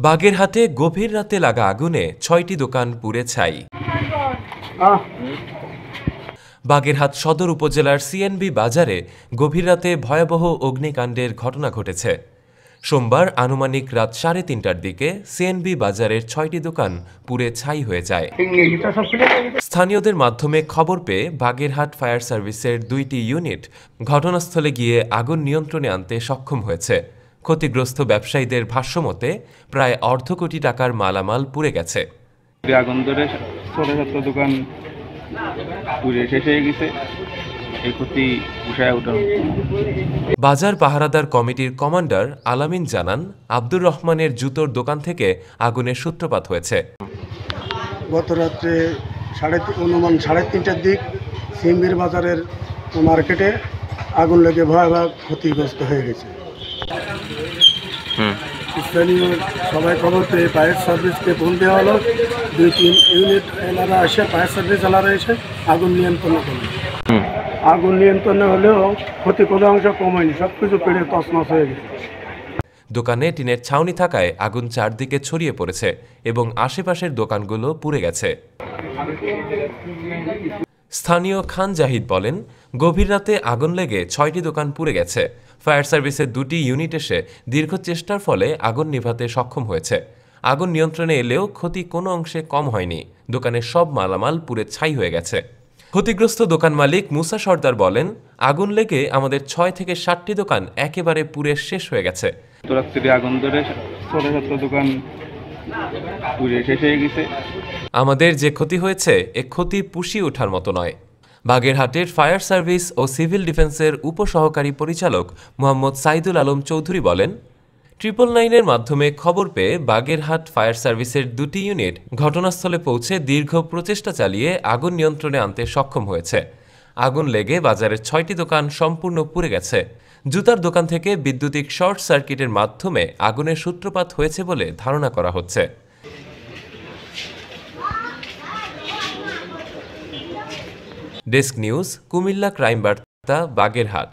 বাগেরহাটে গভীর রাতে লাগা আগুনে ৬টি দোকান পুড়ে ছাই। বাগেরহাট সদর উপজেলার সিএনবি বাজারে গভীর রাতে ভয়াবহ অগ্নিকাণ্ডের ঘটনা ঘটেছে। সোমবার আনুমানিক রাত ৩:৩০টার দিকে সিএনবি বাজারের ৬টি দোকান পুড়ে ছাই হয়ে যায়। স্থানীয়দের মাধ্যমে খবর পেয়ে বাগেরহাট ফায়ার সার্ভিসের ২টি ইউনিট ঘটনাস্থলে গিয়ে আগুন নিয়ন্ত্রণে আনতে সক্ষম হয়েছে। ক্ষতিগ্রস্ত ব্যবসায়ীদের ভাষ্যমতে প্রায় অর্ধ কোটি টাকার মালামাল পুড়ে গেছে। আগুন ধরে ছোট ছোট দোকান পুড়ে শেষ হয়ে গেছে। এই ক্ষতি উঠায় ওঠা। বাজার পাহারাদার কমিটির কমান্ডার আলামিন জানান, আব্দুর রহমানের জুতোর দোকান থেকে আগুনের সূত্রপাত হয়েছে। গত রাত্রে অনুমান 3:30টার দিক সিএনবির বাজারের মার্কেটে আগুন লেগে ভয়াবহ ক্ষতিগ্রস্ত হয়ে গেছে। স্থানীয় সবাই খবর পেয়ে ফায়ার সার্ভিসকে ফোন দেওয়া হলো। 2-3 ইউনিট এনারা এসে ফায়ার সার্ভিস এনারা এসে আগুন নিয়ন্ত্রণ করলো। আগুন নিয়ন্ত্রণে হলেও ক্ষতি কোনো অংশ কমেনি, সব কিছু পেড়ে তছনছ হয়ে গেছে। দোকানে টিনের ছাউনি থাকায় আগুন চারদিকে ছড়িয়ে পড়েছে এবং আশেপাশের দোকানগুলো পুড়ে গেছে। স্থানীয় খান জাহিদ বলেন, গভীর রাতে আগুন লেগে ৬টি দোকান পুড়ে গেছে। ফায়ার সার্ভিসের ২টি ইউনিট এসে দীর্ঘ চেষ্টার ফলে আগুন নিভাতে সক্ষম হয়েছে। আগুন নিয়ন্ত্রণে এলেও ক্ষতি কোনো অংশে কম হয়নি। দোকানের সব মালামাল পুড়ে ছাই হয়ে গেছে। ক্ষতিগ্রস্ত দোকান মালিক মুসা সর্দার বলেন, আগুন লেগে আমাদের ৬ থেকে ৭টি দোকান একেবারে পুড়ে শেষ হয়ে গেছে। আগুন ধরে ছোট ছোট দোকান পুড়ে শেষ হয়ে গেছে। আমাদের যে ক্ষতি হয়েছে এ ক্ষতি পুষিয়ে ওঠার মতো নয়। বাগেরহাটের ফায়ার সার্ভিস ও সিভিল ডিফেন্সের উপসহকারী পরিচালক মোহাম্মদ সাইদুল আলম চৌধুরী বলেন, 999-এর মাধ্যমে খবর পেয়ে বাগেরহাট ফায়ার সার্ভিসের 2টি ইউনিট ঘটনাস্থলে পৌঁছে দীর্ঘ প্রচেষ্টা চালিয়ে আগুন নিয়ন্ত্রণে আনতে সক্ষম হয়েছে। আগুন লেগে বাজারের 6টি দোকান সম্পূর্ণ পুড়ে গেছে। জুতার দোকান থেকে বৈদ্যুতিক শর্ট সার্কিটের মাধ্যমে আগুনের সূত্রপাত হয়েছে বলে ধারণা করা হচ্ছে। ডেস্ক নিউজ, কুমিল্লা ক্রাইম বার্তা, বাগেরহাট।